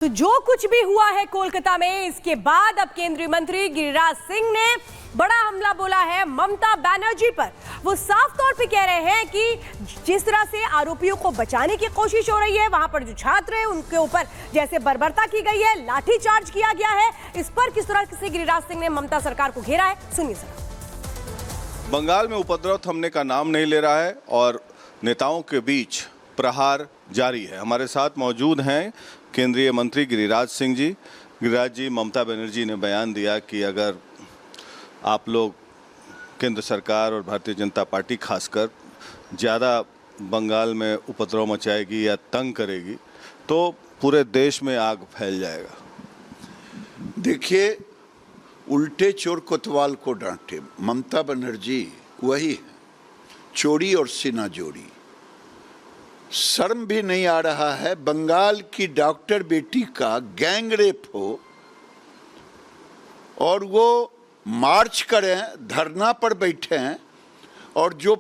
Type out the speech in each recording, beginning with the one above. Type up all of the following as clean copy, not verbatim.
तो जो कुछ भी हुआ है कोलकाता में, इसके बाद अब केंद्रीय मंत्री गिरिराज सिंह ने बड़ा हमला बोला है ममता बनर्जी पर। वो साफ तौर पे कह रहे हैं कि जिस तरह से आरोपियों को बचाने की कोशिश हो रही है, वहां पर जो छात्र हैं उनके ऊपर जैसे बर्बरता की गई है, लाठीचार्ज किया गया है, इस पर किस तरह से गिरिराज सिंह ने ममता सरकार को घेरा है, सुनिए जरा। बंगाल में उपद्रव थमने का नाम नहीं ले रहा है और नेताओं के बीच प्रहार जारी है। हमारे साथ मौजूद हैं केंद्रीय मंत्री गिरिराज सिंह जी। गिरिराज जी, ममता बनर्जी ने बयान दिया कि अगर आप लोग केंद्र सरकार और भारतीय जनता पार्टी खासकर ज़्यादा बंगाल में उपद्रव मचाएगी या तंग करेगी तो पूरे देश में आग फैल जाएगा। देखिए, उल्टे चोर कोतवाल को डांटे, ममता बनर्जी वही है, चोरी और सीना जोड़ी। शर्म भी नहीं आ रहा है बंगाल की डॉक्टर बेटी का गैंग रेप हो और वो मार्च करें, धरना पर बैठे हैं और जो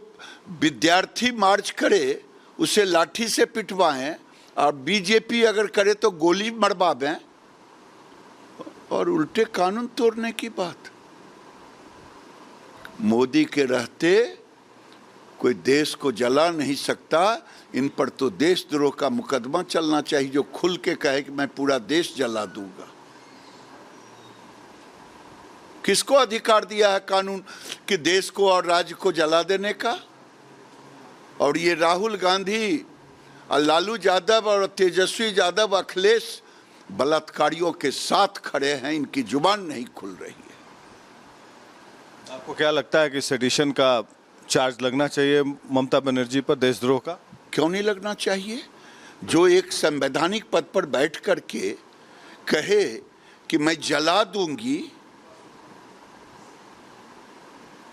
विद्यार्थी मार्च करे उसे लाठी से पिटवाएं और बीजेपी अगर करे तो गोली मरवावें और उल्टे कानून तोड़ने की बात। मोदी के रहते कोई देश को जला नहीं सकता। इन पर तो देशद्रोह का मुकदमा चलना चाहिए, जो खुल के कहे कि मैं पूरा देश जला दूंगा। किसको अधिकार दिया है कानून कि देश को और राज्य को जला देने का? और ये राहुल गांधी और लालू यादव और तेजस्वी यादव, अखिलेश बलात्कारियों के साथ खड़े हैं, इनकी जुबान नहीं खुल रही है। आपको क्या लगता है कि सेडिशन का चार्ज लगना चाहिए ममता बनर्जी पर, देशद्रोह का? क्यों नहीं लगना चाहिए? जो एक संवैधानिक पद पर बैठ करके कहे कि मैं जला दूंगी,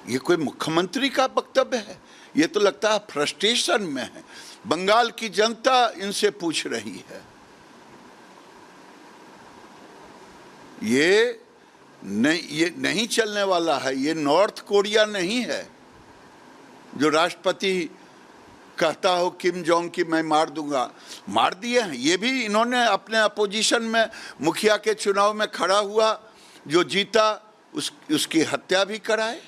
ये कोई मुख्यमंत्री का वक्तव्य है? ये तो लगता है फ्रस्ट्रेशन में है। बंगाल की जनता इनसे पूछ रही है। ये नहीं चलने वाला है। ये नॉर्थ कोरिया नहीं है जो राष्ट्रपति कहता हो किम जोंग की मैं मार दूंगा। मार दिए हैं। ये भी इन्होंने अपने अपोजिशन में मुखिया के चुनाव में खड़ा हुआ, जो जीता उसकी हत्या भी कराए।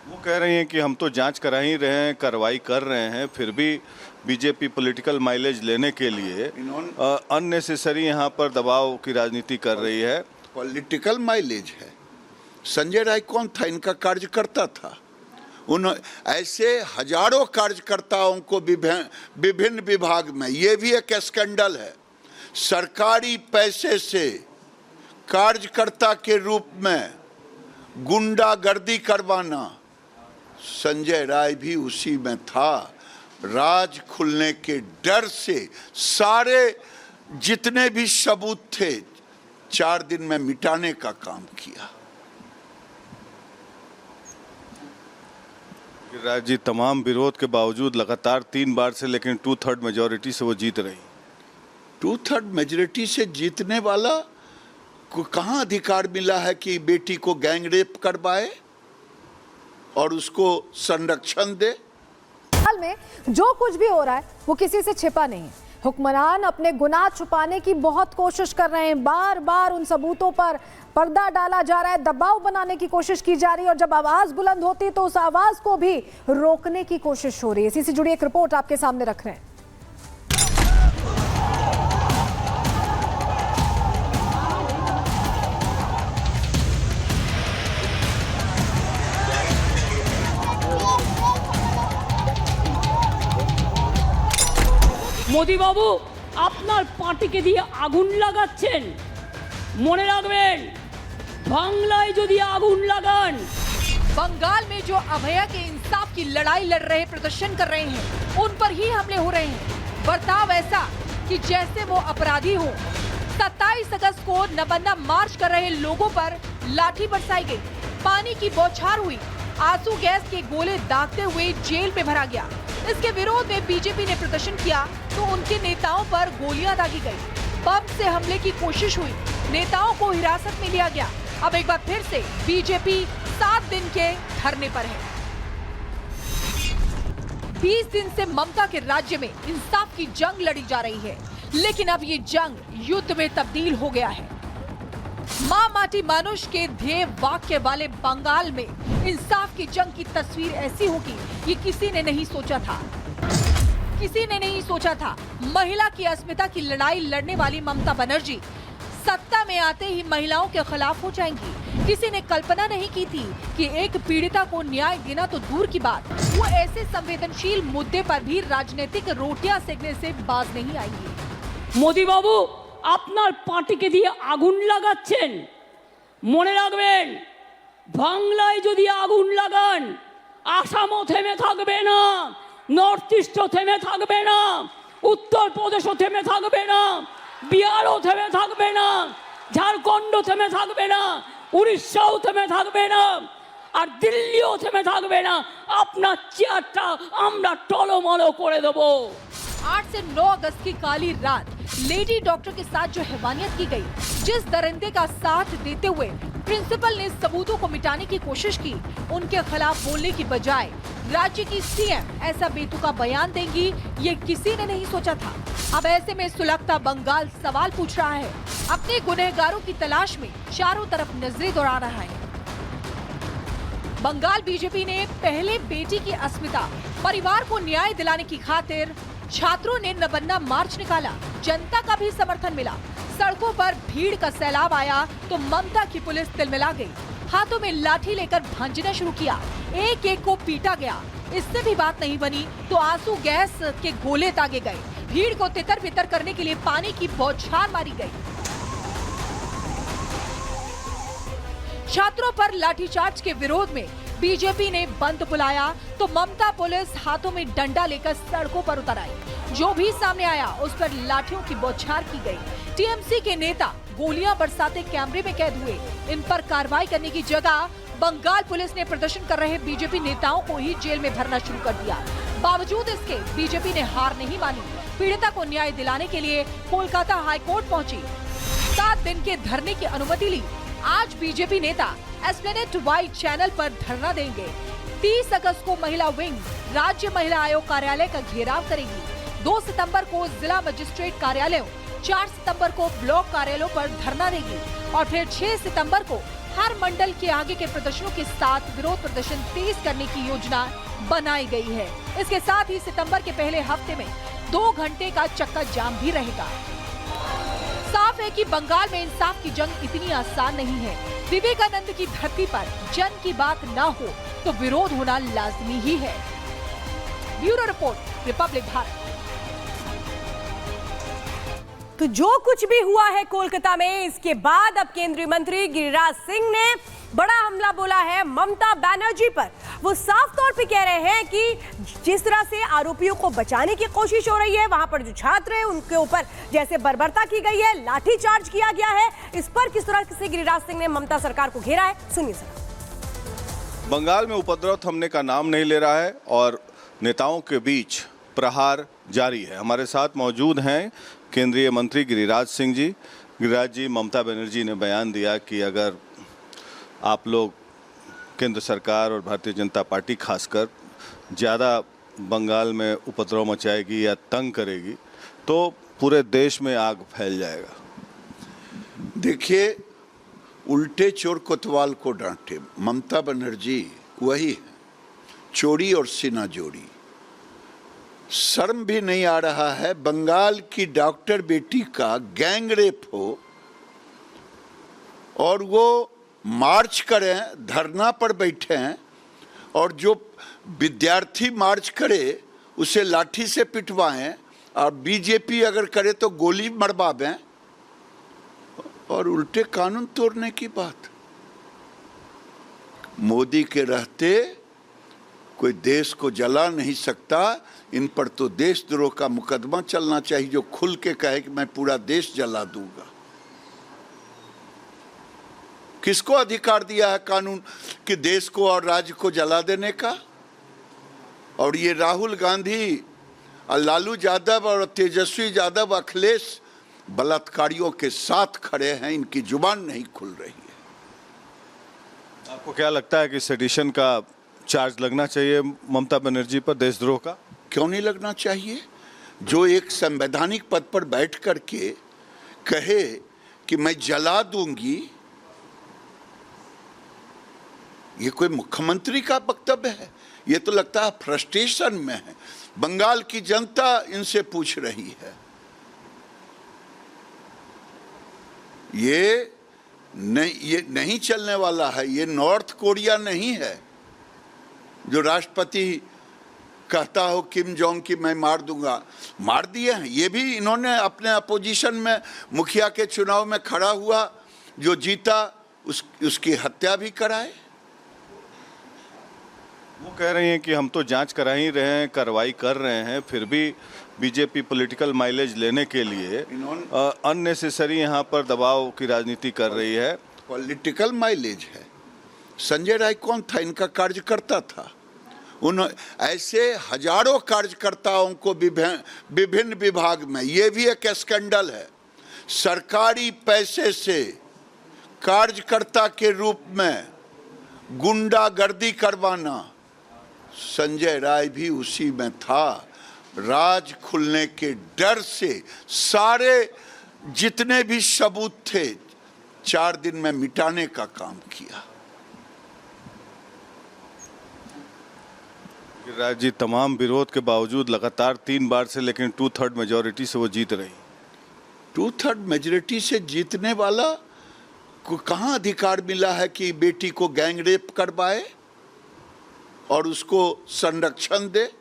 वो कह रही हैं कि हम तो जांच करा ही रहे हैं, कार्रवाई कर रहे हैं, फिर भी बीजेपी पॉलिटिकल माइलेज लेने के लिए अननेसेसरी यहाँ पर दबाव की राजनीति कर रही है। पॉलिटिकल माइलेज है। संजय राय कौन था? इनका कार्यकर्ता था। उन ऐसे हजारों कार्यकर्ताओं को विभिन्न विभाग में, ये भी एक स्कैंडल है, सरकारी पैसे से कार्यकर्ता के रूप में गुंडागर्दी करवाना। संजय राय भी उसी में था। राज खुलने के डर से सारे जितने भी सबूत थे 4 दिन में मिटाने का काम किया। गिरिराज जी, तमाम विरोध के बावजूद लगातार 3 बार से लेकिन 2/3 मेजॉरिटी से वो जीत रही। 2/3 मेजॉरिटी से जीतने वाला को कहाँ अधिकार मिला है कि बेटी को गैंग रेप करवाए और उसको संरक्षण दे? हाल में जो कुछ भी हो रहा है वो किसी से छिपा नहीं है। हुक्मरान अपने गुनाह छुपाने की बहुत कोशिश कर रहे हैं। बार बार उन सबूतों पर पर्दा डाला जा रहा है, दबाव बनाने की कोशिश की जा रही है और जब आवाज बुलंद होती है तो उस आवाज को भी रोकने की कोशिश हो रही है। इसी से जुड़ी एक रिपोर्ट आपके सामने रख रहे हैं। মোদি বাবু, আপনার পার্টিকে দিয়ে আগুন লাগাচ্ছেন, মনে রাখবেন বাংলায় যদি আগুন লাগান। बंगाल में जो अभया के इंसाफ की लड़ाई लड़ रहे, प्रदर्शन कर रहे हैं, उन पर ही हमले हो रहे हैं। बर्ताव ऐसा कि जैसे वो अपराधी हो। 27 अगस्त को नबन्ना मार्च कर रहे लोगों पर लाठी बरसाई गई, पानी की बौछार हुई, आंसू गैस के गोले दागते हुए जेल में भरा गया। इसके विरोध में बीजेपी ने प्रदर्शन किया तो उनके नेताओं पर गोलियां दागी गई, बम से हमले की कोशिश हुई, नेताओं को हिरासत में लिया गया। अब एक बार फिर से बीजेपी 7 दिन के धरने पर है। 20 दिन से ममता के राज्य में इंसाफ की जंग लड़ी जा रही है। लेकिन अब ये जंग युद्ध में तब्दील हो गया है। मां माटी मानुष के ध्येय वाक्य वाले बंगाल में इंसाफ की जंग की तस्वीर ऐसी होगी, ये किसी ने नहीं सोचा था। किसी ने नहीं सोचा था महिला की अस्मिता की लड़ाई लड़ने वाली ममता बनर्जी सत्ता में आते ही महिलाओं के खिलाफ हो जाएंगी। किसी ने कल्पना नहीं की थी कि एक पीड़िता को न्याय देना तो दूर की बात, वो ऐसे संवेदनशील मुद्दे पर भी राजनीतिक रोटियां सेकने से बाज नहीं आएंगी। মোদি বাবু আপনার পার্টিকে দিয়ে আগুন লাগাচ্ছেন, মনে রাখবেন বাংলায় যদি আগুন লাগান আসামও থেমে থাকবে না, নর্থ ইস্টও থেমে থাকবে না, উত্তরপ্রদেশও থেমে থাকবে না, বিহারও থেমে থাকবে না, ঝাড়খণ্ড থেমে থাকবে না, উড়িষ্যাও থেমে থাকবে না, আর দিল্লিও থেমে থাকবে না। আপনার চেয়ারটা আমরা টলমলো করে দেবো। 8 से 9 अगस्त की काली रात लेडी डॉक्टर के साथ जो हैवानियत की गई, जिस दरिंदे का साथ देते हुए प्रिंसिपल ने सबूतों को मिटाने की कोशिश की, उनके खिलाफ बोलने की बजाय राज्य की सीएम ऐसा बेतुका बयान देंगी, ये किसी ने नहीं सोचा था। अब ऐसे में सुलगता बंगाल सवाल पूछ रहा है, अपने गुनहगारों की तलाश में चारों तरफ नजरें दौड़ा रहा है। बंगाल बीजेपी ने पहले बेटी की अस्मिता परिवार को न्याय दिलाने की खातिर छात्रों ने नबन्ना मार्च निकाला, जनता का भी समर्थन मिला। सड़कों पर भीड़ का सैलाब आया तो ममता की पुलिस तिलमिला गई, हाथों में लाठी लेकर भांजना शुरू किया, एक एक को पीटा गया। इससे भी बात नहीं बनी तो आंसू गैस के गोले दागे गए, भीड़ को तितर बितर करने के लिए पानी की बौछार मारी गई। छात्रों पर लाठीचार्ज के विरोध में बीजेपी ने बंद बुलाया तो ममता पुलिस हाथों में डंडा लेकर सड़कों पर उतर आई। जो भी सामने आया उस पर लाठियों की बौछार की गई। टीएमसी के नेता गोलियां बरसाते कैमरे में कैद हुए। इन पर कार्रवाई करने की जगह बंगाल पुलिस ने प्रदर्शन कर रहे बीजेपी नेताओं को ही जेल में भरना शुरू कर दिया। बावजूद इसके बीजेपी ने हार नहीं मानी, पीड़िता को न्याय दिलाने के लिए कोलकाता हाईकोर्ट पहुंची, 7 दिन के धरने की अनुमति ली। आज बीजेपी नेता एस्प्लेनेड वाइड चैनल पर धरना देंगे। 30 अगस्त को महिला विंग राज्य महिला आयोग कार्यालय का घेराव करेगी। 2 सितंबर को जिला मजिस्ट्रेट कार्यालयों, 4 सितंबर को ब्लॉक कार्यालयों पर धरना देगी और फिर 6 सितंबर को हर मंडल के आगे के प्रदर्शनों के साथ विरोध प्रदर्शन तेज करने की योजना बनाई गई है। इसके साथ ही सितंबर के पहले हफ्ते में 2 घंटे का चक्का जाम भी रहेगा। साफ है कि बंगाल में इंसाफ की जंग इतनी आसान नहीं है। विवेकानंद की धरती पर जन की बात न हो तो विरोध होना लाजमी ही है। Bureau report, Republic Bharat. तो जो कुछ भी हुआ है कोलकाता में, इसके बाद अब केंद्रीय मंत्री गिरिराज सिंह ने बड़ा हमला बोला है ममता बनर्जी पर। वो साफ तौर पे कह रहे हैं कि जिस तरह से आरोपियों को बचाने की कोशिश हो रही है, वहां पर जो छात्र हैं उनके ऊपर जैसे बर्बरता की गई है, लाठीचार्ज किया गया है, इस पर किस तरह से गिरिराज सिंह ने ममता सरकार को घेरा है, सुनिए सर। बंगाल में उपद्रव थमने का नाम नहीं ले रहा है और नेताओं के बीच प्रहार जारी है। हमारे साथ मौजूद हैं केंद्रीय मंत्री गिरिराज सिंह जी। गिरिराज जी, ममता बनर्जी ने बयान दिया कि अगर आप लोग केंद्र सरकार और भारतीय जनता पार्टी खासकर ज़्यादा बंगाल में उपद्रव मचाएगी या तंग करेगी तो पूरे देश में आग फैल जाएगा। देखिए, उल्टे चोर कोतवाल को डांटे, ममता बनर्जी वही है, चोरी और सीना जोड़ी। शर्म भी नहीं आ रहा है, बंगाल की डॉक्टर बेटी का गैंग रेप हो और वो मार्च करें, धरना पर बैठे हैं और जो विद्यार्थी मार्च करे उसे लाठी से पिटवाएं और बीजेपी अगर करे तो गोली मरवावें और उल्टे कानून तोड़ने की बात। मोदी के रहते कोई देश को जला नहीं सकता। इन पर तो देशद्रोह का मुकदमा चलना चाहिए, जो खुल के कहे कि मैं पूरा देश जला दूंगा। किसको अधिकार दिया है कानून कि देश को और राज्य को जला देने का? और ये राहुल गांधी, लालू यादव और तेजस्वी यादव, अखिलेश बलात्कारियों के साथ खड़े हैं, इनकी जुबान नहीं खुल रही है। आपको क्या लगता है कि सेडिशन का चार्ज लगना चाहिए ममता बनर्जी पर, देशद्रोह का? क्यों नहीं लगना चाहिए? जो एक संवैधानिक पद पर बैठ करके कहे कि मैं जला दूंगी, ये कोई मुख्यमंत्री का वक्तव्य है? ये तो लगता है फ्रस्ट्रेशन में है। बंगाल की जनता इनसे पूछ रही है। ये नहीं चलने वाला है। ये नॉर्थ कोरिया नहीं है जो राष्ट्रपति कहता हो किम जोंग की मैं मार दूंगा। मार दिए हैं। ये भी इन्होंने अपने अपोजिशन में मुखिया के चुनाव में खड़ा हुआ, जो जीता उसकी हत्या भी कराए। वो कह रही हैं कि हम तो जांच करा ही रहे हैं, कार्रवाई कर रहे हैं, फिर भी बीजेपी पॉलिटिकल माइलेज लेने के लिए अननेसेसरी यहाँ पर दबाव की राजनीति कर रही है। पॉलिटिकल माइलेज है। संजय राय कौन था? इनका कार्यकर्ता था। ऐसे हजारों कार्यकर्ताओं को विभिन्न विभाग में, ये भी एक स्कैंडल है, सरकारी पैसे से कार्यकर्ता के रूप में गुंडागर्दी करवाना। संजय राय भी उसी में था। राज खुलने के डर से सारे जितने भी सबूत थे 4 दिन में मिटाने का काम किया। गिरिराज जी, तमाम विरोध के बावजूद लगातार 3 बार से, लेकिन 2/3 मेजोरिटी से वो जीत रही। 2/3 मेजोरिटी से जीतने वाला को कहाँ अधिकार मिला है कि बेटी को गैंग रेप करवाए और उसको संरक्षण दे?